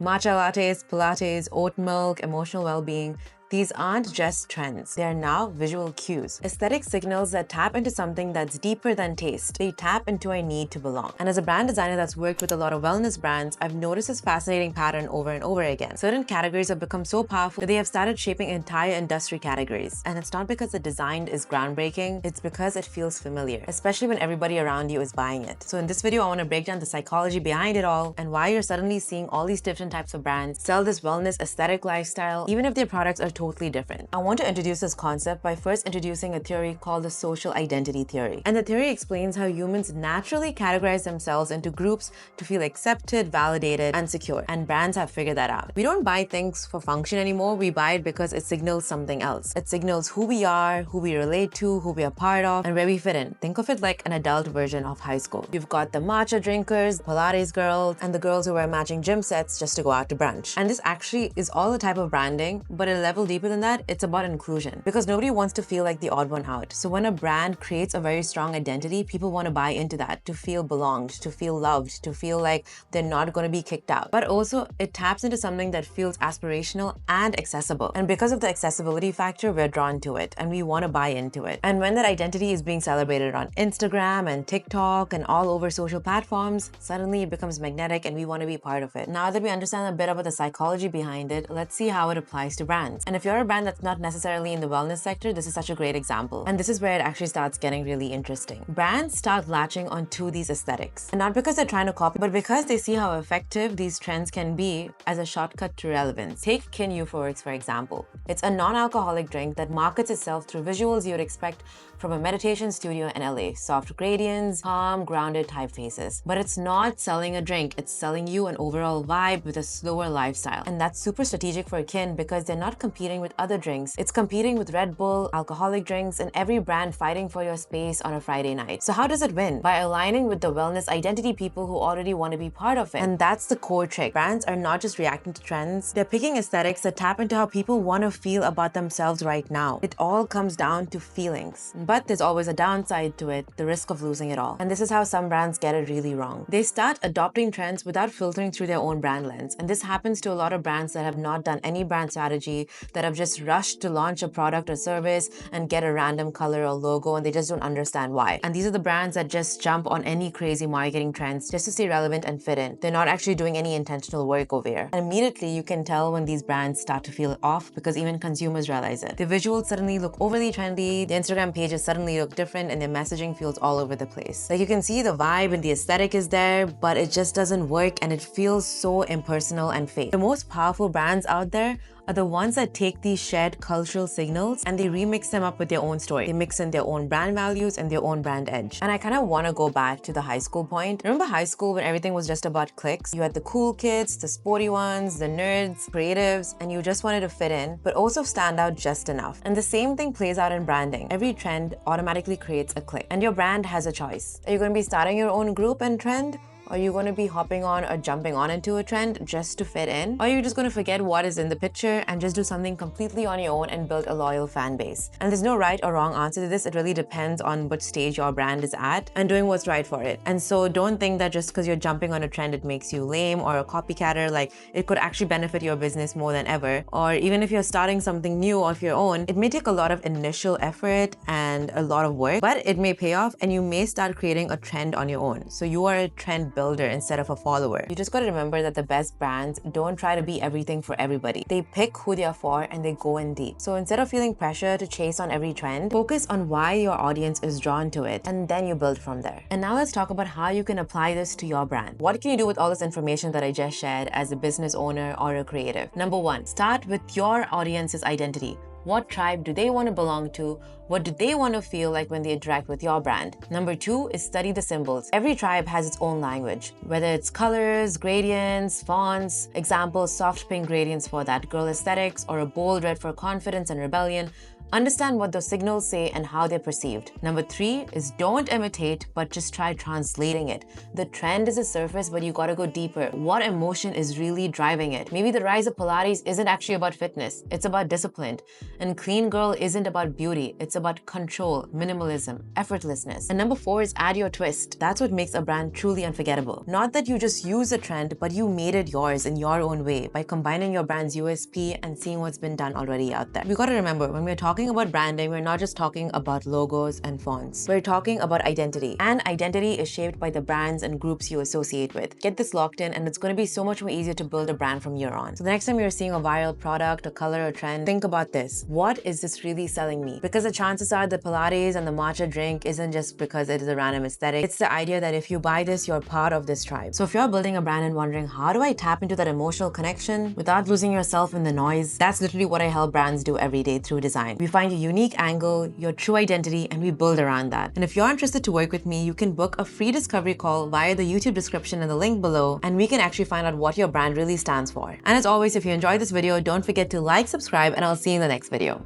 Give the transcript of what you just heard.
Matcha lattes, Pilates, oat milk, emotional well-being. These aren't just trends. They are now visual cues. Aesthetic signals that tap into something that's deeper than taste. They tap into a need to belong. And as a brand designer that's worked with a lot of wellness brands, I've noticed this fascinating pattern over and over again. Certain categories have become so powerful that they have started shaping entire industry categories. And it's not because the design is groundbreaking, it's because it feels familiar, especially when everybody around you is buying it. So in this video, I want to break down the psychology behind it all and why you're suddenly seeing all these different types of brands sell this wellness aesthetic lifestyle, even if their products are totally different. I want to introduce this concept by first introducing a theory called the social identity theory. And the theory explains how humans naturally categorize themselves into groups to feel accepted, validated, and secure. And brands have figured that out. We don't buy things for function anymore. We buy it because it signals something else. It signals who we are, who we relate to, who we are part of, and where we fit in. Think of it like an adult version of high school. You've got the matcha drinkers, Pilates girls, and the girls who wear matching gym sets just to go out to brunch. And this actually is all a type of branding, but a level deeper than that, it's about inclusion, because nobody wants to feel like the odd one out. So when a brand creates a very strong identity, people want to buy into that, to feel belonged, to feel loved, to feel like they're not going to be kicked out. But also it taps into something that feels aspirational and accessible. And because of the accessibility factor, we're drawn to it and we want to buy into it. And when that identity is being celebrated on Instagram and TikTok and all over social platforms, suddenly it becomes magnetic and we want to be part of it. Now that we understand a bit about the psychology behind it, let's see how it applies to brands. And if you're a brand that's not necessarily in the wellness sector, this is such a great example. And this is where it actually starts getting really interesting. Brands start latching onto these aesthetics. And not because they're trying to copy, but because they see how effective these trends can be as a shortcut to relevance. Take Euphorics, for example. It's a non-alcoholic drink that markets itself through visuals you'd expect from a meditation studio in LA. Soft gradients, calm, grounded typefaces. But it's not selling a drink, it's selling you an overall vibe with a slower lifestyle. And that's super strategic for Kin because they're not competing with other drinks. It's competing with Red Bull, alcoholic drinks, and every brand fighting for your space on a Friday night. So how does it win? By aligning with the wellness identity people who already want to be part of it. And that's the core trick. Brands are not just reacting to trends, they're picking aesthetics that tap into how people want to feel about themselves right now. It all comes down to feelings. But there's always a downside to it, the risk of losing it all. And this is how some brands get it really wrong. They start adopting trends without filtering through their own brand lens. And this happens to a lot of brands that have not done any brand strategy, that have just rushed to launch a product or service and get a random color or logo, and they just don't understand why. And these are the brands that just jump on any crazy marketing trends just to stay relevant and fit in. They're not actually doing any intentional work over here. And immediately you can tell when these brands start to feel off because even consumers realize it. The visuals suddenly look overly trendy, the Instagram pages suddenly look different, and their messaging feels all over the place. Like you can see the vibe and the aesthetic is there, but it just doesn't work and it feels so impersonal and fake. The most powerful brands out there are the ones that take these shared cultural signals and they remix them up with their own story. They mix in their own brand values and their own brand edge. And I kind of want to go back to the high school point. Remember high school when everything was just about cliques? You had the cool kids, the sporty ones, the nerds, creatives, and you just wanted to fit in, but also stand out just enough. And the same thing plays out in branding. Every trend automatically creates a clique, and your brand has a choice. Are you going to be starting your own group and trend? Are you going to be hopping on or jumping on into a trend just to fit in? Or are you just going to forget what is in the picture and just do something completely on your own and build a loyal fan base? And there's no right or wrong answer to this. It really depends on which stage your brand is at and doing what's right for it. And so don't think that just because you're jumping on a trend, it makes you lame or a copycatter. Like it could actually benefit your business more than ever. Or even if you're starting something new of your own, it may take a lot of initial effort and a lot of work, but it may pay off and you may start creating a trend on your own. So you are a trend builder instead of a follower. You just got to remember that the best brands don't try to be everything for everybody. They pick who they are for and they go in deep. So instead of feeling pressure to chase on every trend, focus on why your audience is drawn to it and then you build from there. And now let's talk about how you can apply this to your brand. What can you do with all this information that I just shared as a business owner or a creative? Number one, start with your audience's identity. What tribe do they want to belong to? What do they want to feel like when they interact with your brand? Number two is study the symbols. Every tribe has its own language, whether it's colors, gradients, fonts, examples, soft pink gradients for that girl aesthetics, or a bold red for confidence and rebellion. Understand what those signals say and how they're perceived. Number 3 is don't imitate, but just try translating it. The trend is a surface, but you gotta go deeper. What emotion is really driving it? Maybe the rise of Pilates isn't actually about fitness, it's about discipline. And clean girl isn't about beauty, it's about control, minimalism, effortlessness. And number 4 is add your twist. That's what makes a brand truly unforgettable. Not that you just use a trend, but you made it yours in your own way by combining your brand's USP and seeing what's been done already out there. We gotta remember, when we're talking about branding, we're not just talking about logos and fonts. We're talking about identity. And identity is shaped by the brands and groups you associate with. Get this locked in and it's gonna be so much more easier to build a brand from here on. So the next time you're seeing a viral product, a color, or trend, think about this. What is this really selling me? Because the chances are the Pilates and the matcha drink isn't just because it is a random aesthetic. It's the idea that if you buy this, you're part of this tribe. So if you're building a brand and wondering, how do I tap into that emotional connection without losing yourself in the noise? That's literally what I help brands do every day through design. We find your unique angle, your true identity, and we build around that. And if you're interested to work with me, you can book a free discovery call via the YouTube description and the link below, and we can actually find out what your brand really stands for. And as always, if you enjoyed this video, don't forget to like, subscribe, and I'll see you in the next video.